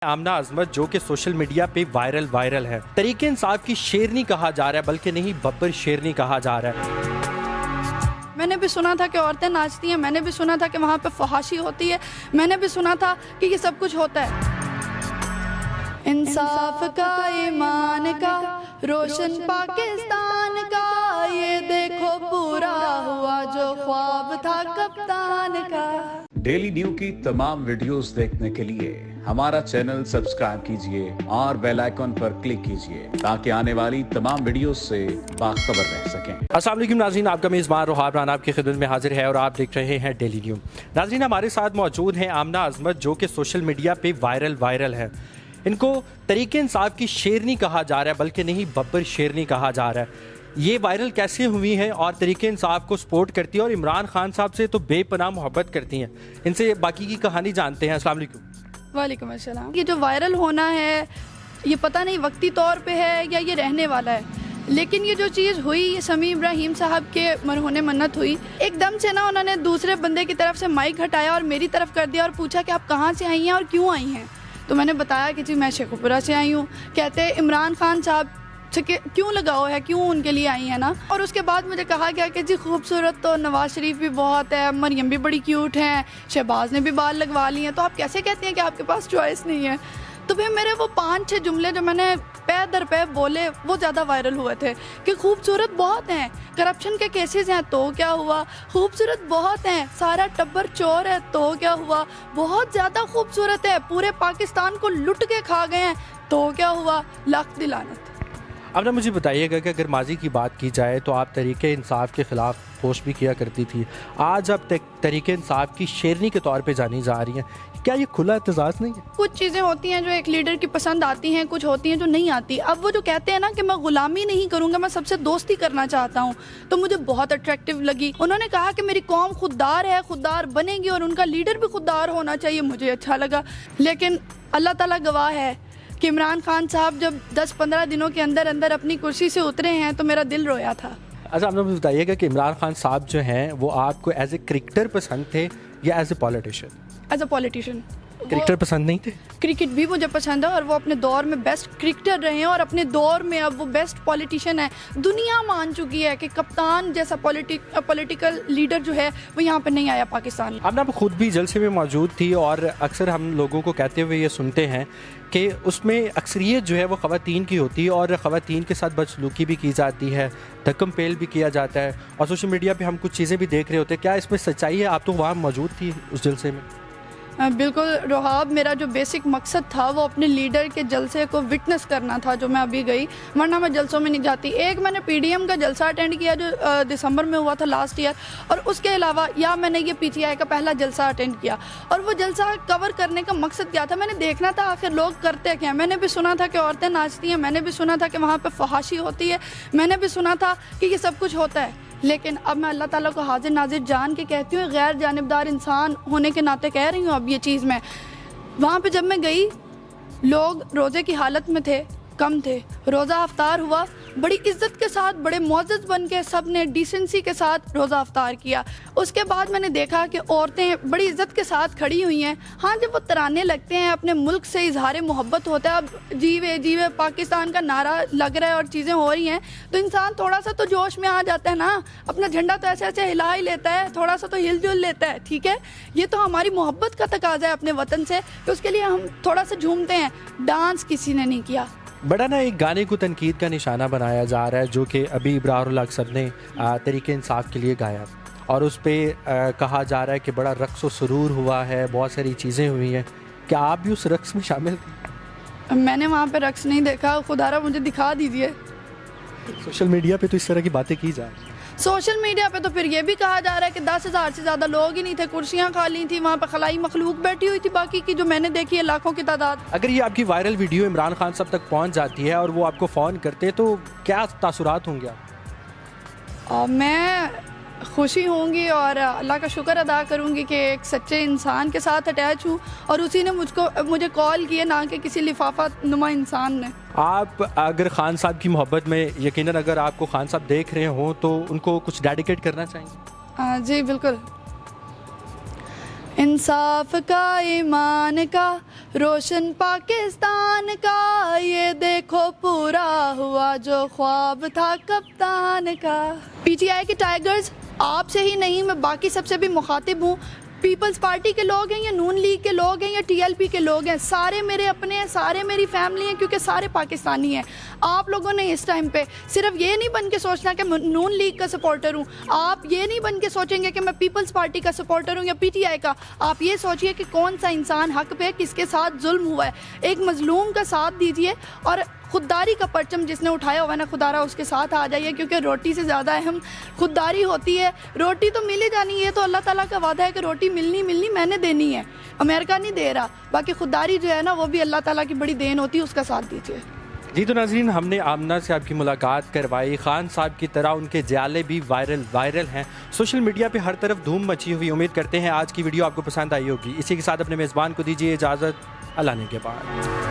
आमना अजमत जो कि social media पे वायरल है। तरीके इंसाफ की शेरनी कहा जा रहा है, बल्कि नहीं बब्बर शेरनी कहा जा रहा है। मैंने भी सुना था कि औरतें नाचती हैं, मैंने भी सुना था कि वहाँ पे फहाशी होती है, मैंने भी सुना था कि ये सब कुछ होता है। इंसाफ का, ईमान का, रोशन पाकिस्तान का, ये देखो पूरा हुआ जो ख्वाब था कप्तान का। डेली न्यू की तमाम वीडियोस देखने के लिए हमारा चैनल सब्सक्राइब कीजिए और बेल आइकन पर क्लिक कीजिए ताकि आने वाली तमाम वीडियोस से बाखबर रह सकें। अस्सलाम वालेकुम नाज़रीन, आपका मेज़बान रोहाब राना आपकी खिदमत में हाजिर है और आप देख रहे हैं डेली न्यू। नाज़रीन, हमारे साथ मौजूद हैं आमना अजमत जो कि सोशल मीडिया पे वायरल है। इनको तरीके इंसाफ की शेरनी कहा जा रहा है, बल्कि नहीं बब्बर शेरनी कहा जा रहा है। ये वायरल कैसे हुई हैं और तरीके इंसाफ को सपोर्ट करती है और इमरान खान साहब से तो बेपनाह मोहब्बत करती हैं। इनसे बाकी की कहानी जानते हैं। अस्सलाम वालेकुम। वालेकुम अस्सलाम। ये जो वायरल होना है ये पता नहीं वक्ती तौर पे है या ये रहने वाला है, लेकिन ये जो चीज़ हुई, ये समी इब्राहिम साहब के मरहूने मन्नत हुई, एकदम से ना उन्होंने दूसरे बंदे की तरफ से माइक हटाया और मेरी तरफ कर दिया और पूछा कि आप कहाँ से आई हैं और क्यों आई हैं। तो मैंने बताया कि जी मैं शेखुपुरा से आई हूँ। कहते इमरान खान साहब से क्यों लगाओ है, क्यों उनके लिए आई है ना। और उसके बाद मुझे कहा गया कि जी खूबसूरत तो नवाज शरीफ भी बहुत है, मरियम भी बड़ी क्यूट हैं, शहबाज ने भी बाल लगवा लिए हैं, तो आप कैसे कहती हैं कि आपके पास चॉइस नहीं है। तो फिर मेरे वो 5-6 जुमले जो मैंने पै दर पै बोले वो ज़्यादा वायरल हुए थे कि खूबसूरत बहुत हैं, करप्शन के केसेस हैं तो क्या हुआ, खूबसूरत बहुत हैं, सारा टब्बर चोर है तो क्या हुआ, बहुत ज़्यादा खूबसूरत है, पूरे पाकिस्तान को लुट के खा गए हैं तो क्या हुआ, लाख दिलानत। अब ना मुझे बताइएगा कि अगर माजी की बात की जाए तो आप तरीके इंसाफ के ख़िलाफ़ पोस्ट भी किया करती थी, आज अब तरीके इंसाफ की शेरनी के तौर पे जानी जा रही हैं। क्या ये खुला एतजाज़ नहीं है? कुछ चीज़ें होती हैं जो एक लीडर की पसंद आती हैं, कुछ होती हैं जो नहीं आती। अब वो जो कहते हैं ना कि मैं ग़ुलामी नहीं करूँगा, मैं सबसे दोस्ती करना चाहता हूँ, तो मुझे बहुत अट्रैक्टिव लगी। उन्होंने कहा कि मेरी कौम खुददार है, खुददार बनेगी और उनका लीडर भी खुददार होना चाहिए, मुझे अच्छा लगा। लेकिन अल्लाह ताला गवाह है कि इमरान खान साहब जब 10-15 दिनों के अंदर अंदर अपनी कुर्सी से उतरे हैं तो मेरा दिल रोया था। अच्छा, आप मुझे बताइएगा कि इमरान खान साहब जो हैं वो आपको एज ए क्रिकेटर पसंद थे या as a politician? As a politician. Cricketer पसंद नहीं थे? क्रिकेट भी मुझे पसंद है और वो अपने दौर में बेस्ट क्रिकेटर रहे हैं और अपने दौर में अब वो बेस्ट पॉलिटिशियन है। दुनिया मान चुकी है कि कप्तान जैसा पॉलिटिकल लीडर जो है वो यहाँ पे नहीं आया पाकिस्तान में। अब ना खुद भी जलसे में मौजूद थी और अक्सर हम लोगों को कहते हुए ये सुनते हैं कि उसमें अक्सरियत जो है वो ख़वातीन की होती है और ख़वातीन के साथ बदसलूकी भी की जाती है, धक्कम पेल भी किया जाता है और सोशल मीडिया पे हम कुछ चीज़ें भी देख रहे होते हैं। क्या इसमें सच्चाई है? आप तो वहाँ मौजूद थी उस जलसे में। बिल्कुल रोहाब, मेरा जो बेसिक मकसद था वो अपने लीडर के जलसे को विटनेस करना था, जो मैं अभी गई, वरना मैं जलसों में नहीं जाती। एक मैंने पीडीएम का जलसा अटेंड किया जो दिसंबर में हुआ था लास्ट ईयर, और उसके अलावा या मैंने ये पीटीआई का पहला जलसा अटेंड किया। और वो जलसा कवर करने का मकसद क्या था? मैंने देखना था आखिर लोग करते क्या। मैंने भी सुना था कि औरतें नाचती हैं, मैंने भी सुना था कि वहाँ पर फहाशी होती है, मैंने भी सुना था कि ये सब कुछ होता है। लेकिन अब मैं अल्लाह ताला को हाजिर नाजिर जान के कहती हूँ, गैर जानिबदार इंसान होने के नाते कह रही हूँ अब ये चीज़ मैं। वहाँ पे जब मैं गई, लोग रोज़े की हालत में थे, कम थे, रोज़ा अफ्तार हुआ, बड़ी इज्जत के साथ, बड़े मोअज़्ज़ज़ बन के सब ने डिसेंसी के साथ रोज़ा अफ्तार किया। उसके बाद मैंने देखा कि औरतें बड़ी इज्जत के साथ खड़ी हुई हैं। हाँ, जब वो तराने लगते हैं, अपने मुल्क से इजहार मोहब्बत होता है, अब जीवे जीवे पाकिस्तान का नारा लग रहा है और चीज़ें हो रही हैं, तो इंसान थोड़ा सा तो जोश में आ जाता है ना, अपना झंडा तो ऐसे ऐसे हिला ही लेता है, थोड़ा सा तो हिलजुल लेता है। ठीक है, ये तो हमारी मोहब्बत का तकाजा है अपने वतन से, तो उसके लिए हम थोड़ा सा झूमते हैं। डांस किसी ने नहीं किया। बड़ा ना एक गाने को तनकीद का निशाना बनाया जा रहा है जो कि अभी इब्रारुल हक साहब ने तरीके इंसाफ के लिए गाया और उस पर कहा जा रहा है कि बड़ा रक्स व सुरूर हुआ है, बहुत सारी चीज़ें हुई हैं। क्या आप भी उस रक्स में शामिल थी? मैंने वहाँ पे रक्स नहीं देखा, खुदारा मुझे दिखा दीजिए। सोशल मीडिया पे तो इस तरह की बातें की जा रही हैं। सोशल मीडिया पे तो फिर ये भी कहा जा रहा है कि 10,000 से ज़्यादा लोग ही नहीं थे, कुर्सियाँ खाली थी, वहाँ पे खलाई मखलूक बैठी हुई थी, बाकी की जो मैंने देखी है लाखों की तादाद। अगर ये आपकी वायरल वीडियो इमरान खान साहब तक पहुँच जाती है और वो आपको फ़ोन करते तो क्या तासुरात होंगे आप? मैं खुशी होंगी और अल्लाह का शुक्र अदा करूँगी कि एक सच्चे इंसान के साथ अटैच हूँ और उसी ने मुझे कॉल किए, ना कि किसी लिफाफा नुमा इंसान ने। आप अगर खान साहब की मोहब्बत में यकीनन अगर आपको खान साहब देख रहे हों तो उनको कुछ डेडिकेट करना चाहेंगे? जी बिल्कुल। इंसाफ का, ईमान का, रोशन पाकिस्तान का, ये देखो पूरा हुआ जो ख्वाब था कप्तान का। पीटीआई के टाइगर्स आपसे ही नहीं, मैं बाकी सबसे भी मुखातिब हूँ। पीपल्स पार्टी के लोग हैं या नून लीग के लोग हैं या टीएलपी के लोग हैं, सारे मेरे अपने हैं, सारे मेरी फैमिली हैं, क्योंकि सारे पाकिस्तानी हैं। आप लोगों ने इस टाइम पे सिर्फ ये नहीं बन के सोचना कि मैं नून लीग का सपोर्टर हूँ, आप ये नहीं बन के सोचेंगे कि मैं पीपल्स पार्टी का सपोर्टर हूँ या पीटीआई का। आप ये सोचिए कि कौन सा इंसान हक पे, किसके साथ जुल्म हुआ है। एक मजलूम का साथ दीजिए और खुददारी का परचम जिसने उठाया हुआ है ना, खुदारा उसके साथ आ जाइए, क्योंकि रोटी से ज़्यादा अहम खुददारी होती है। रोटी तो मिल ही जानी है, तो अल्लाह ताला का वादा है कि रोटी मिलनी मैंने देनी है, अमेरिका नहीं दे रहा। बाकी खुददारी जो है ना, वो भी अल्लाह ताला की बड़ी देन होती है, उसका साथ दीजिए। जी तो नाज़रीन, हमने आमना से आपकी मुलाकात करवाई। खान साहब की तरह उनके जाले भी वायरल हैं, सोशल मीडिया पे हर तरफ धूम मची हुई। उम्मीद करते हैं आज की वीडियो आपको पसंद आई होगी। इसी के साथ अपने मेज़बान को दीजिए इजाज़त। अल्लाह ने के बाद।